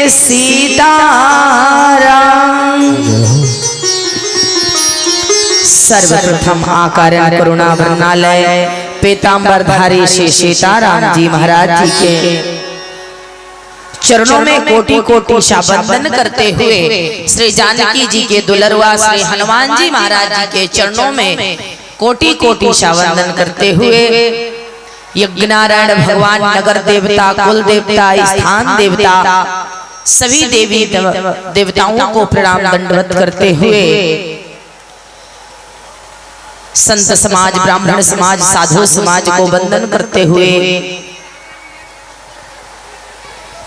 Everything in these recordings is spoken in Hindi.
सीताराम। सर्वप्रथम आकारण करुणा वर्णालय पीतांबरधारी श्री सीताराम जी महाराज जी के चरणों में कोटि कोटि शाबंदन करते हुए श्री जानकी जी के दुलरवा श्री हनुमान जी महाराज जी के चरणों में कोटि कोटि शाबंदन करते हुए यज्ञनारायण भगवान, नगर देवता, कुल देवता, स्थान देवता, सभी देवी देवताओं को प्रणाम दंडवत करते हुए संत समाज, ब्राह्मण समाज, साधु समाज को वंदन करते हुए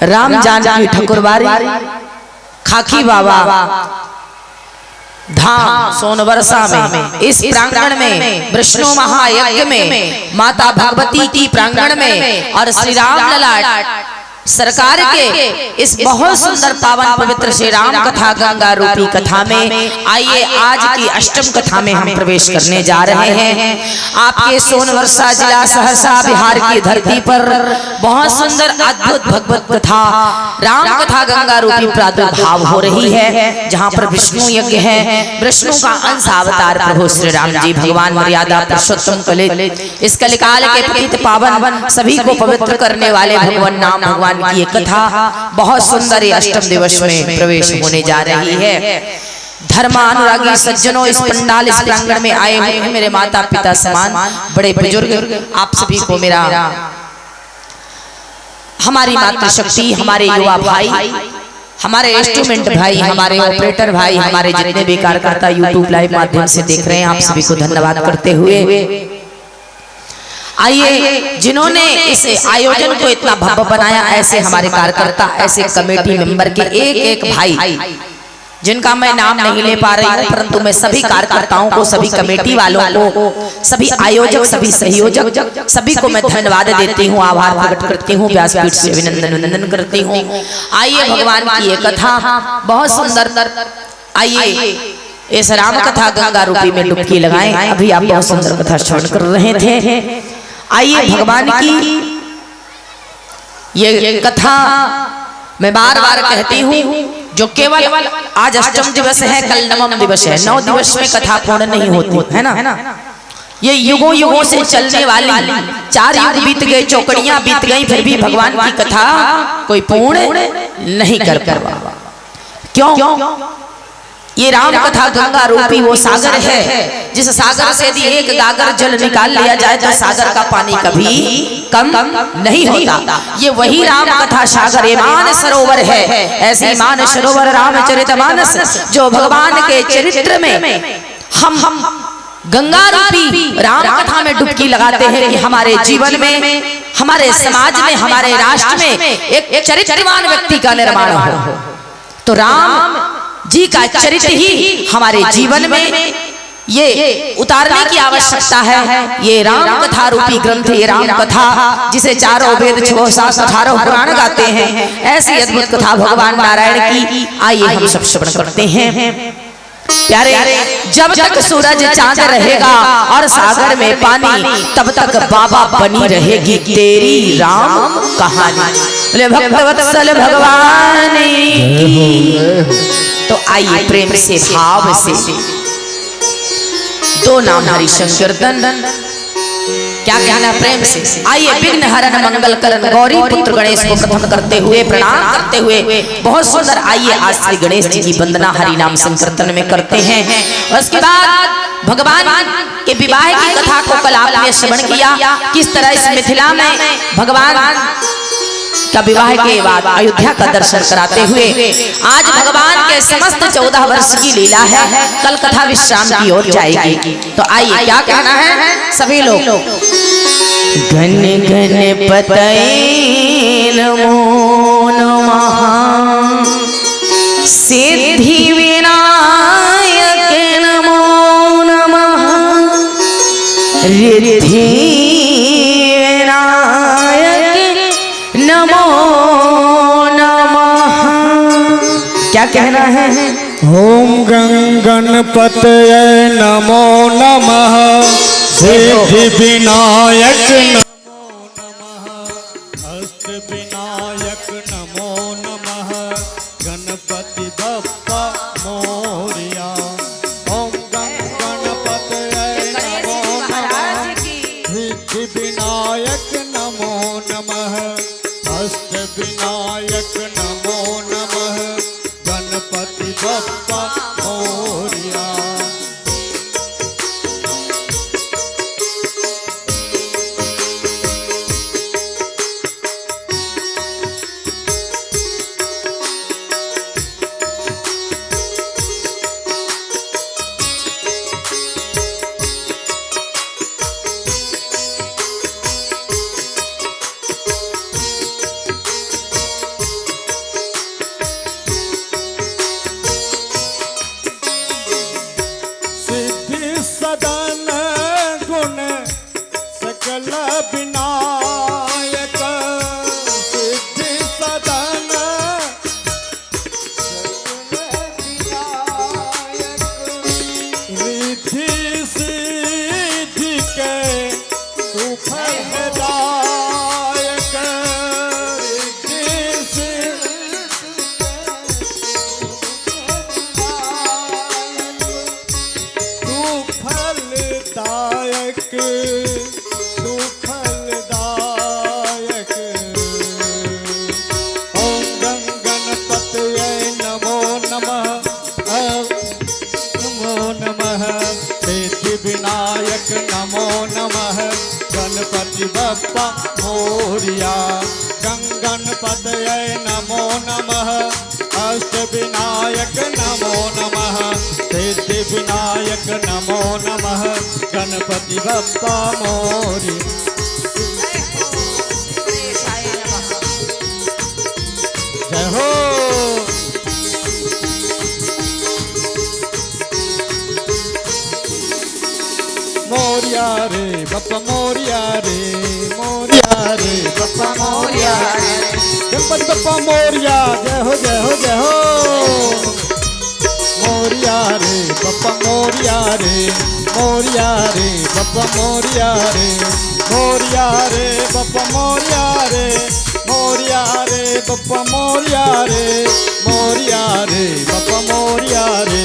राम जानकी ठकुरबारी खाकी बाबा धाम सोनवर्षा में, इस प्रांगण में, विष्णु महायज्ञ में, माता भगवती की प्रांगण में और श्री राम ललाट सरकार के इस बहुत सुंदर पावन पवित्र श्री राम कथा गंगा रूपी कथा में आइए आज की अष्टम कथा में हम प्रवेश करने जा रहे हैं। आपके सोनवर्षा जिला सहरसा बिहार की धरती पर बहुत सुंदर अद्भुत भगवत कथा राम कथा गंगा रूपी प्रादुर्भाव हो रही है, जहाँ पर विष्णु यज्ञ है। विष्णु का अंश अवतार प्रभु श्री राम जी भगवान मर्यादा पुरुषोत्तम कलित इस कलिकाल के पतित पावन सभी को पवित्र करने वाले भगवान नाम भगवान की कथा बहुत सुंदर अष्टम दिवस में प्रवेश होने जा रही है। धर्मानुरागी सज्जनों, इस पंडाल इस प्रांगण में आए हुए हैं मेरे माता पिता समान बड़े बुजुर्ग, आप सभी को मेरा हमारी मातृशक्ति, हमारे युवा भाई, हमारे इंस्ट्रूमेंट भाई, हमारे ऑपरेटर भाई, हमारे जितने भी कार्यकर्ता यूट्यूब लाइव माध्यम से देख रहे हैं, आप सभी को धन्यवाद करते हुए आइए जिन्होंने इस आयोजन को इतना भव्य बनाया, ऐसे हमारे कार्यकर्ता, ऐसे कमेटी मेंबर के एक एक भाई जिनका मैं नाम नहीं ले पा रही हूँ, परंतु मैं सभी कार्यकर्ताओं को, सभी कमेटी वालों को, सभी आयोजक, सभी सहयोजक, सभी को मैं धन्यवाद देती हूँ, आभार प्रकट करती हूँ, व्यासपीठ से अभिनंदन करती हूँ। आइए भगवान की ये कथा बहुत सुंदर, आइए इस राम कथा गंगा रूपी में डुबकी लगाएं। अभी आप बहुत सुंदर कथा श्रवण कर रहे थे। आइए भगवान की ये कथा मैं बार बार कहती हूँ, जो केवल आज अष्टम दिवस है, कल नवम दिवस है, 9 दिवस में कथा पूर्ण नहीं होती है ना। ये युगों युगों से चलने वाली 4 युग बीत गए, चौकड़ियां बीत गई, फिर भी भगवान की कथा कोई पूर्ण नहीं कर पाया। क्यों? ये राम कथा गंगा रूपी वो सागर है, जिस सागर से यदि एक गागर जल निकाल लिया जाए तो सागर का पानी कभी कम नहीं होता। ये वही राम कथा सागर, ये मान सरोवर है। ऐसी मान सरोवर रामचरितमानस, जो भगवान के चरित्र में हम गंगा रूपी राम कथा में डुबकी लगाते हैं कि हमारे जीवन में, हमारे समाज में, हमारे राष्ट्र में एक चरित्रवान व्यक्ति का निर्माण हो। तो राम जी का चरित्र ही हमारे जीवन में ये उतारने की आवश्यकता है। ये राम कथा रूपी ग्रंथ, ये राम कथा जिसे 4 वेद 6 7 18 पुराण गाते हैं, ऐसी अद्भुत कथा भगवान नारायण की आइए हम सब श्रवण करते हैं। प्यारे, जब तक सूरज चांद रहेगा और सागर में पानी, तब तक बाबा बनी रहेगी तेरी राम कहानी। भक्तवत्सल भगवान तो आइए प्रेम से, भाव से 2 नाम हरि संकीर्तन, क्या कहना प्रेम से। आइए विघ्न हरन मंगल करण गौरी पुत्र गणेश को प्रथम करते हुए, प्रणाम करते हुए बहुत सुंदर आइए आज श्री गणेश जी की वंदना हरि नाम संकीर्तन में करते हैं। उसके बाद भगवान के विवाह की कथा को कल आपने श्रवण किया, किस तरह इस मिथिला में भगवान का विवाह के बाद अयोध्या का दर्शन कराते हुए आज भगवान के समस्त 14 वर्ष की लीला है। कल कथा विश्राम की ओर जाएगी। तो आइए क्या कहना है सभी लोग। घन घन पतये नमो नमः, सिद्धि विनायक नमो नमः, रिद्धि नमो नमः। क्या कहना है? ओम गणपतये नमो नमः, सिद्धि विनायक नमो नमः, अष्ट विनायक नमो नमः, विनायक नमो नमः गणपति बप्पा मोरिया। सदन गुण सकल विनायक सिद्धि सदन रिद्धि सिद्धि के सुफलदायक रिद्धि फलदायक सुफलदायक। ओम गणपतये नमो नमः नमो नमः सिद्धि विनायक नमो नमः गणपति बप्पा मोरिया। गणपतये नमो नमः अष्ट विनायक नमो नमः सिद्धि विनायक नमो नमः गणपति बप्पा मोरिया। जय हो। मोरिया रे बप्पा मोरिया रे मोरिया रे बप्पा मोरिया रे गणपति बप्पा मोरिया। जय हो जय हो जय हो। मोरिया रे बप्पा मोरिया रे मोरिया रे बप्पा मोरिया रे मोरिया रे बप्पा मोरिया रे मोरिया रे बप्पा मोरिया रे मोरिया रे बप्पा मोरिया रे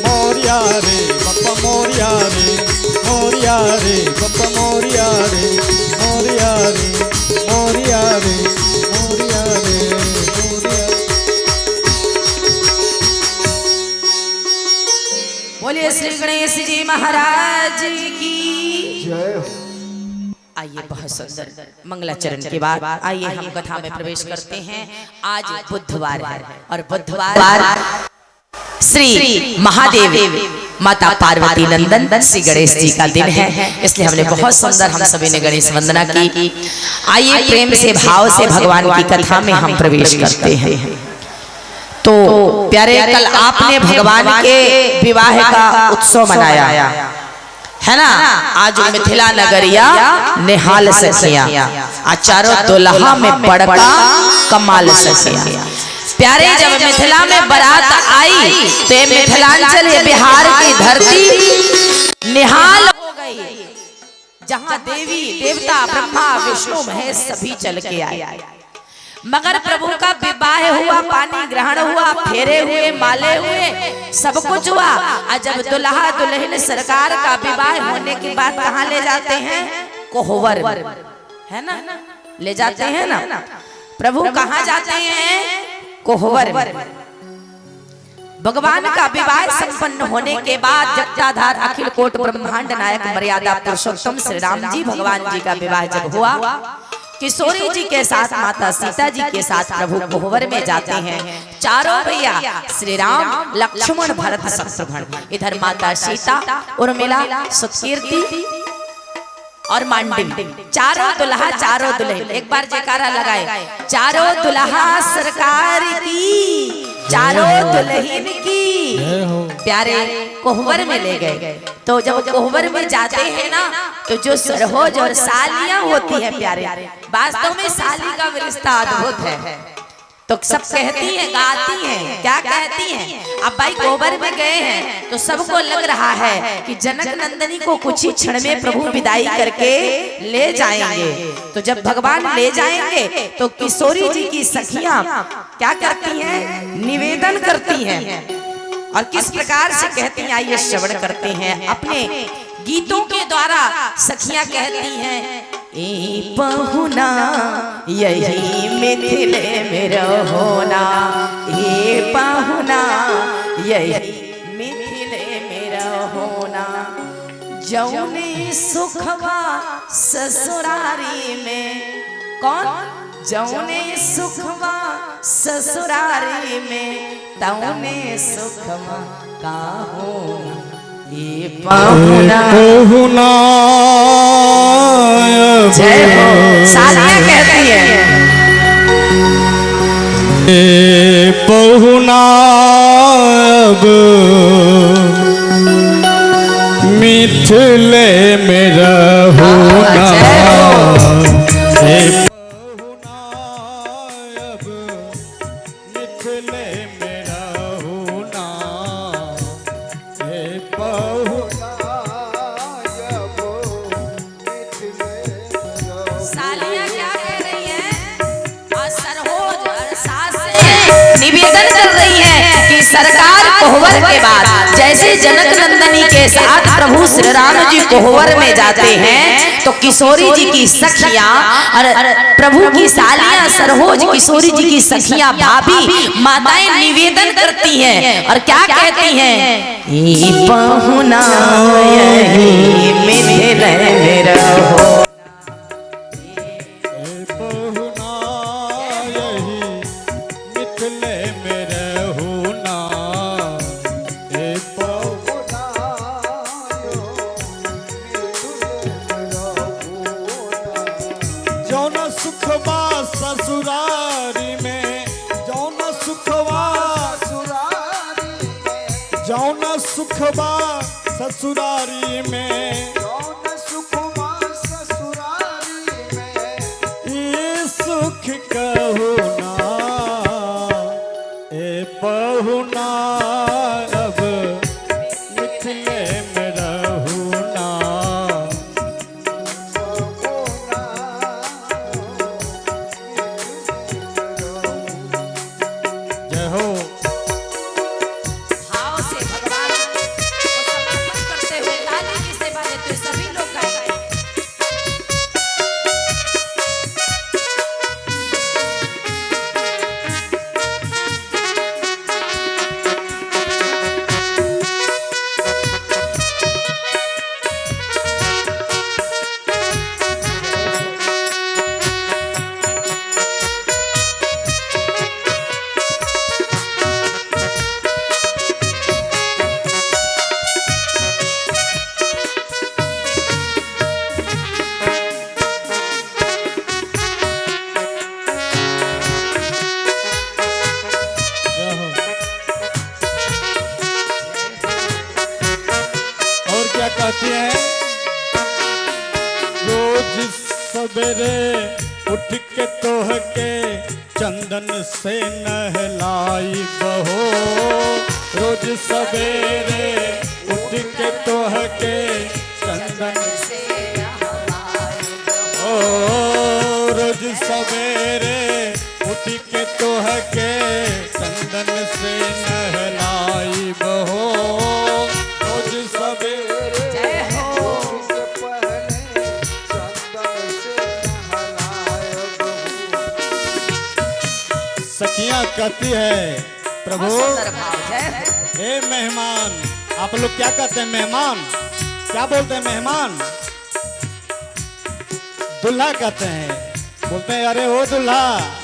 मोरिया रे बप्पा मोरिया रे मोरिया रे बप्पा मोरिया रे मोरिया रे मोरिया रे मोरिया रे मोरिया। बोलिए श्री गणेश जी महाराज की जय हो। आइए बहुत सुंदर मंगलाचरण के बाद आइए हम कथा में प्रवेश करते हैं। आज बुधवार है और बुधवार श्री महादेव माता पार्वती नंदन श्री गणेश जी का दिन है, इसलिए हमने बहुत सुंदर हम सभी ने गणेश वंदना की। आइए प्रेम से भाव से भगवान की कथा में हम प्रवेश करते हैं। तो प्यारे कल आपने भगवान के विवाह का उत्सव मनाया है ना। आज मिथिला नगरिया निहाल सखिया चारों दुल्हा में बड़का कमाल सखिया। प्यारे जब मिथिला में बारात आई तो मिथिलांचल ये बिहार की धरती निहाल हो गई, जहां देवी देवता ब्रह्मा विष्णु महेश सभी चल के आए। मगर प्रभु का विवाह हुआ, पानी ग्रहण हुआ, फेरे हुए, माले हुए, सब कुछ हुआ। और जब दुल्हा दुल्हन सरकार का विवाह होने के बाद कहाँ ले जाते हैं? कोहबर है ना, ले जाते हैं ना। प्रभु कहाँ जाते हैं? कोहबर। भगवान का विवाह संपन्न होने के बाद जगताधार अखिल कोट ब्रह्मांड नायक मर्यादा पुरुषोत्तम श्री राम जी भगवान जी का विवाह जब हुआ, किशोरी जी के साथ माता सीता जी के साथ प्रभु कोहबर में जाते हैं। चारों भैया श्री राम, लक्ष्मण, भरत, शत्रुघ्न, इधर माता सीता, उर्मिला, सुतकीर्ति और मांडवी, चारों दुल्हा चारों दुल्हन। एक बार जयकारा लगाए, चारों दुल्हा सरकार की, चारों दुल्हन की। प्यारे कोहबर में ले गए। तो जब कोहबर में जाते हैं ना, तो जो सरहोज और सालियां होती है प्यारे, वास्तव में साली का रिश्ता अद्भुत है। तो सब कहती हैं, गाती हैं, क्या कहती हैं? अब भाई कोहबर में गए हैं तो सबको लग रहा है कि जनक नंदनी को कुछ ही क्षण में प्रभु विदाई करके ले जाएंगे। तो जब भगवान ले जाएंगे तो किशोरी जी की सखियां क्या करती हैं? निवेदन करती हैं। और किस प्रकार से कहती हैं, आइए श्रवण करते हैं। अपने गीतों के द्वारा सखियां कहती हैं ए पहुना यही मिथिले में रहोना, ए पहुना यही मिथिले में रहोना। जौने सुखवा ससुरारी में, कौन? जौने सुखवा ससुरारी में, तौने सुखवा काहू ये पहुना। जय हो। सालियां कहती है पहुना अब मिथिले में रहोना, पहुना अब मिथिले में रहोना, पहुना अब मिथिले में रहोना। सालियां क्या कह रही हैं? और सरहोज और सास से निवेदन कर रही हैं कि सरकार कोहबर के बाद जैसे जनक नंदनी के साथ प्रभु श्री राम जी कोहबर में जाते हैं, तो किशोरी जी की सखियां और प्रभु की सालियां सरहोज किशोरी जी की सखियां भाभी माताएं निवेदन करती हैं और क्या कहती हैं? ई पहुना यही मिथिले में रहो, पहुना यही मिथिले में रहोना, पहुना जौन सुखवा ससुरारी में, जौन सुखवा जौन सुखवा ससुरारी में, ये सुख कहो ना, ए पहुना अब मिथिले में रहोना, जय हो। भाव से भगवान को समर्पण करते हुए ताली की सेवा देते हुए सभी लोग गाएं। और क्या कहती हैं? रोज सवेरे उठ के तोह के चंदन से नहलाई बहो, रोज सवेरे उठ के तोह के चंदन से, ओ रोज सवेरे उठ के तोह के चंदन से नहलाई बहो, रोज सवेरे जय हो। सखियां कहती है प्रभु सुंदर भाव। जय हो। हे मेहमान, आप लोग क्या कहते हैं? मेहमान क्या बोलते हैं? मेहमान दुल्हा कहते हैं, बोलते हैं अरे ओ दुल्हा,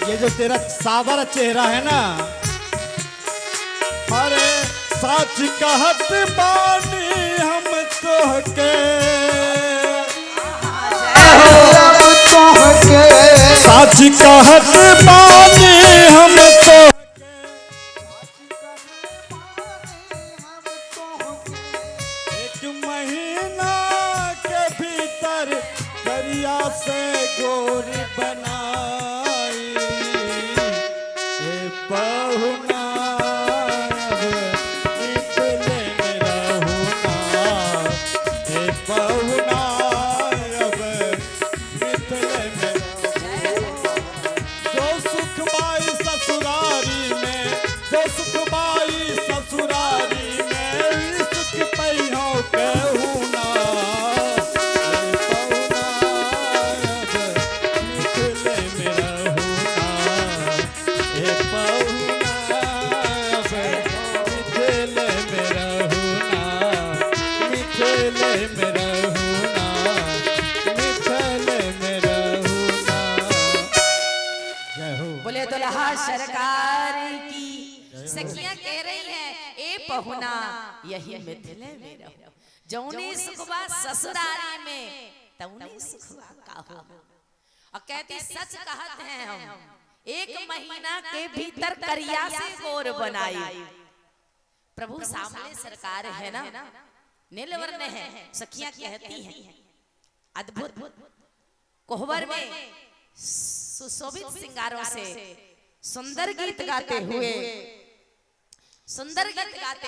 ये जो तेरा सावर चेहरा है ना, अरे साच कहत बानी हम तोहके, साच कहत बानी हम तोहके, एक महीना के भीतर दरिया से गोरी बनाई, ए पहुना अब मिथिले में रहोना, ए पहुना अब मिथिले में रहोना। जो सुख बाई ससुरारी में, जो सुख बाई ससुरारी में, सुख पैहो कहूना, ए पहुना सखियां कह रही हैं ए पहुना यही मिथिले में रहो, जौने सुखबा ससुरारी में तौने सुखबा काहो। और कहती सच कहत हैं हम, 1 महीना के भीतर करिया से गोर बनाई। प्रभु सामने सरकार है ना, नीलवर्ण है। सखियां कहती हैं अद्भुत कोहबर में सुशोभित सिंगारों से सुंदर गीत गाते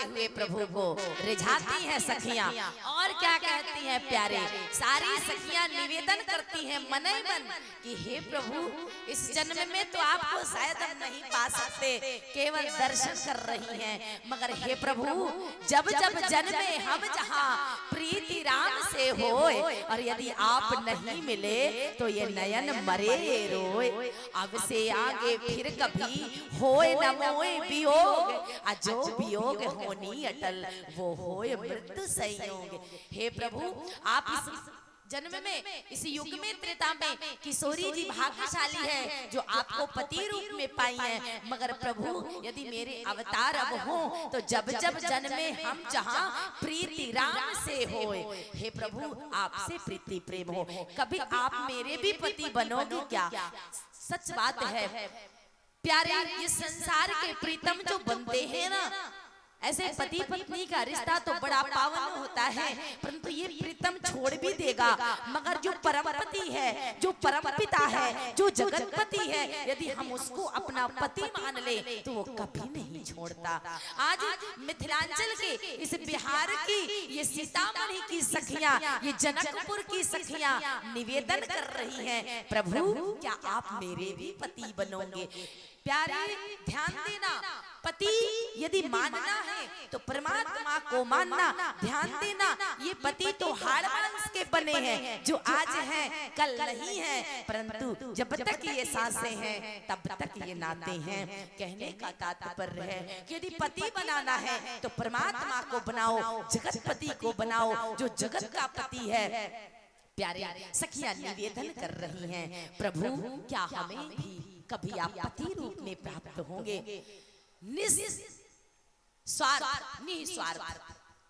हुए प्रभु को रिझाती हैं सखियां। और क्या कहती हैं प्यारे, सारी सखियां निवेदन करती हैं मन ही मन कि हे प्रभु इस जन्म में तो आपको शायद हम नहीं पा सकते, केवल दर्शन कर रही हैं, मगर हे प्रभु जब जब जन्मे हम जहां प्रीति राम से होए, और यदि आप नहीं मिले तो ये नयन मरे रोए। अब से आगे फिर कभी होए न मोए वियोग, जो वियोग होनी अटल वो होए मृत्यु संयोग। हे प्रभु आप इस जन्म में, इस युग में, त्रेता में किशोरी जी भाग्यशाली है जो आपको पति रूप में पाई है, मगर प्रभु यदि मेरे अवतार अब हो तो जब जब जन्मे हम जहां प्रीति राम से होए, हे प्रभु आपसे प्रीति प्रेम हो, कभी आप मेरे भी पति बनोगे क्या। सच बात है प्यारे, ये संसार के प्रीतम जो बनते हैं ना, ऐसे पति पत्नी का रिश्ता तो बड़ा पावन होता है, परंतु ये प्रीतम छोड़ भी देगा, मगर जो परमपति है, जो परमपिता है, जो जगतपति है, यदि हम उसको अपना पति मान ले तो वो कभी नहीं छोड़ता। आज मिथिलांचल के इस बिहार की ये सीतामढ़ी की सखियां, ये जनकपुर की सखियां निवेदन कर रही हैं, प्रभु क्या आप मेरे भी पति बनोगे। प्यारे ध्यान देना, पति यदि मानना है तो परमात्मा को मानना। ध्यान देना, ये पति तो हाड़ मांस के बने हैं, जो आज हैं कल नहीं है, परंतु जब तक ये सांसें हैं तब तक ये नाते हैं। कहने का तात्पर्य है कि यदि पति बनाना है तो परमात्मा को बनाओ, जगतपति को बनाओ, जो जगत का पति है। प्यारे सखियां निवेदन कर रही हैं, प्रभु क्या हमें भी कभी आप पति रूप में प्राप्त होंगे। निस्वार्थ,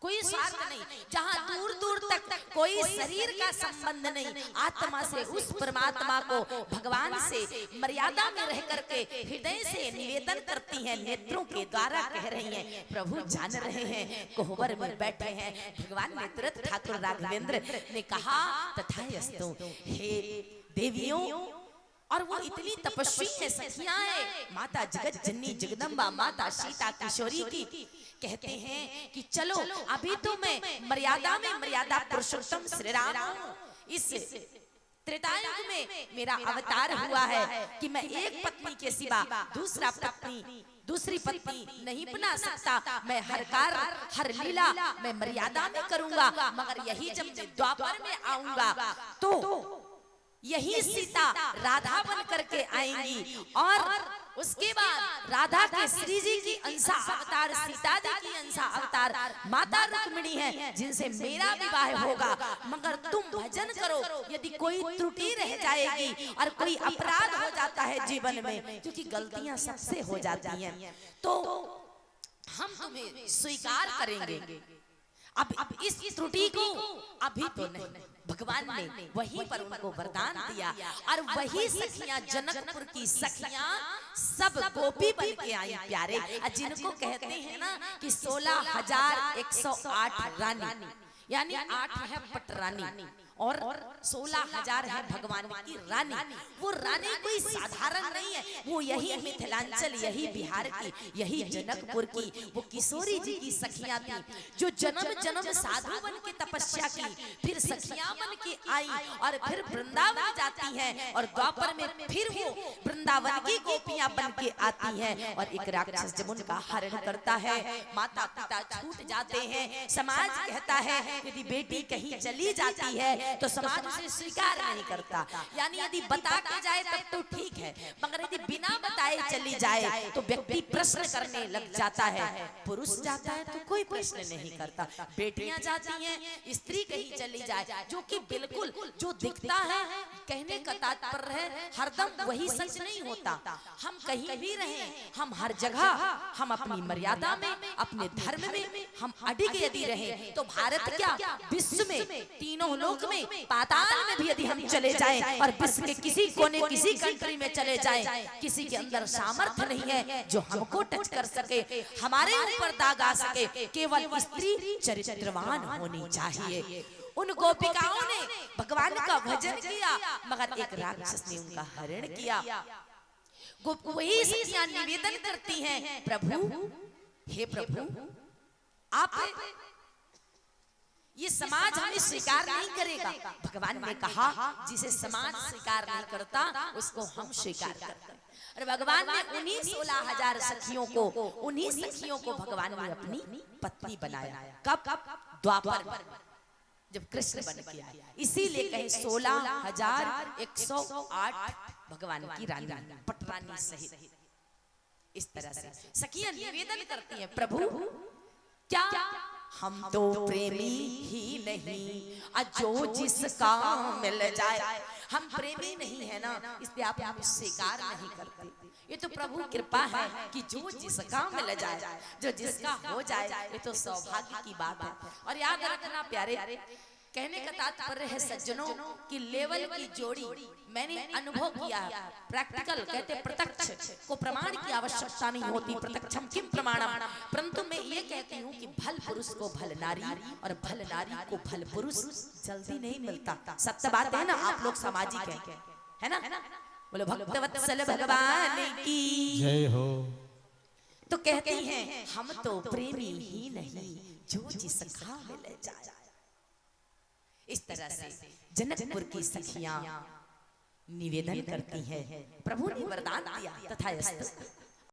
कोई स्वार्थ नहीं, जहां दूर दूर तक कोई शरीर का संबंध नहीं, आत्मा से उस परमात्मा को, भगवान से मर्यादा में रह करके हृदय से निवेदन करती हैं, नेत्रों के द्वारा कह रही हैं। प्रभु जान रहे हैं, कोहबर में बैठे हैं। भगवान ने तुरंत ठाकुर राघवेंद्र ने कहा तथास्तु, हे देवियों, और वो इतनी तपस्वी है सखियां है, माता जगत जननी जगदम्बा माता सीता किशोरी की। कहते हैं कि चलो अभी तो मैं मर्यादा में मर्यादा पुरुषोत्तम श्री राम हूं, इस त्रेतायुग में मेरा अवतार हुआ है कि मैं एक पत्नी के सिवा दूसरी पत्नी नहीं बना सकता। मैं हर कार्य हर लीला मैं मर्यादा में करूंगा, मगर यही जब मैं द्वापर में आऊंगा तो यही सीता राधा बन करके आएंगी, और उसके बाद राधा के श्री जी की अंशा अवतार, सीता जी की अंशा अवतार माता रुक्मिणी है, जिनसे मेरा विवाह होगा। मगर तुम भजन करो, यदि कोई त्रुटि रह जाएगी और कोई अपराध हो जाता है जीवन में, क्योंकि गलतियां सबसे हो जाती हैं, तो हम तुम्हें स्वीकार करेंगे। अब इस त्रुटि को अभी तो नहीं, भगवान ने वहीं पर उनको वरदान दिया, और वही सखियां जनकपुर की सखियां सब गोपी बन के आई प्यारे, जिनको कहते हैं ना कि 16,108 रानी, यानी 8 है पटरानी और 16,000 है भगवान की रानी। वो रानी कोई साधारण नहीं है, वो यही मिथिलांचल, यही बिहार की, यही जनकपुर की वो किशोरी जी की सखियां थी, जो जन्म जन्म साधु बन के तपस्या की, फिर सखियां बन के आई और फिर वृंदावन जाती हैं, और द्वापर में फिर वो वृंदावन की गोपियां बन के आती हैं, और एक राक्षस जब उनका हरण करता है, माता पिता छूट जाते हैं। समाज कहता है यदि बेटी कहीं चली जाती है तो समाज उसे स्वीकार नहीं करता, यानी यदि बता के जाए तब तो ठीक है, मगर यदि बिना बताए चली जाए तो व्यक्ति प्रश्न करने लग जाता है, पुरुष जाता है तो कोई प्रश्न नहीं करता, बेटियां जाती हैं, स्त्री कहीं चली जाए, जो कि बिल्कुल जो दिखता है, कहने का तात्पर्य है हरदम वही सच नहीं होता। हम कहीं भी रहें, हम हर जगह हम अपनी मर्यादा में, अपने धर्म में हम अडिग यदि रहें तो भारत क्या विश्व में, तीनों लोक में, पाताल में भी यदि हम चले जाएं और विश्व के किसी कोने, किसी कंट्री में चले जाएं, किसी के अंदर सामर्थ्य नहीं है जो हमको टच कर सके, हमारे ऊपर दाग आ सके। केवल स्त्री चरित्रवान होनी चाहिए। उन गोपिकाओं ने भगवान का भजन किया, मगर एक राक्षस ने उनका हरण किया। वही सखियां निवेदन करती हैं, प्रभु, हे प्रभु, आप ये समाज हमें स्वीकार नहीं करेगा। भगवान ने कहा जिसे समाज स्वीकार नहीं करता उसको हम स्वीकार करते हैं। और भगवान ने उन्हीं 16,000 सखियों को, उन्हीं सखियों को भगवान ने अपनी पत्नी बनाया। कब? द्वापर में, जब कृष्ण बन के आए। इसीलिए कहे 16,108 भगवान की रानी, पटरानी सहित। इस तरह से सखियां निवेदन करती हैं, प्रभु क्या हम तो प्रेमी ही नहीं, जो जिसका मिल जाए, हम प्रेमी नहीं है ना, इसलिए आप हमें स्वीकार नहीं करते। ये तो प्रभु कृपा है कि जो जिसका मिल जाए, जो जिसका हो जाए, ये तो सौभाग्य की बात है। और याद रखना प्यारे, कहने का तात्पर्य है सज्जनों कि लेवल की जोड़ी मैंने अनुभव किया है, प्रैक्टिकल कहते प्रत्यक्ष को प्रमाण की आवश्यकता नहीं होती, प्रत्यक्षम किम प्रमाणम। परंतु मैं ये कहती हूँ कि भल पुरुष को भल नारी और भल नारी को भल पुरुष जल्दी नहीं मिलता। सत्य बात है ना, आप लोग सामाजिक है ना, बोलो भक्तवत्सल भगवान की जय हो। तो कहती हैं हम तो प्रेमी ही नहीं, जो जिसका मिल जाए। इस तरह से जनकपुर की सखियां निवेदन करती हैं, प्रभु ने वरदान दिया तथास्तु।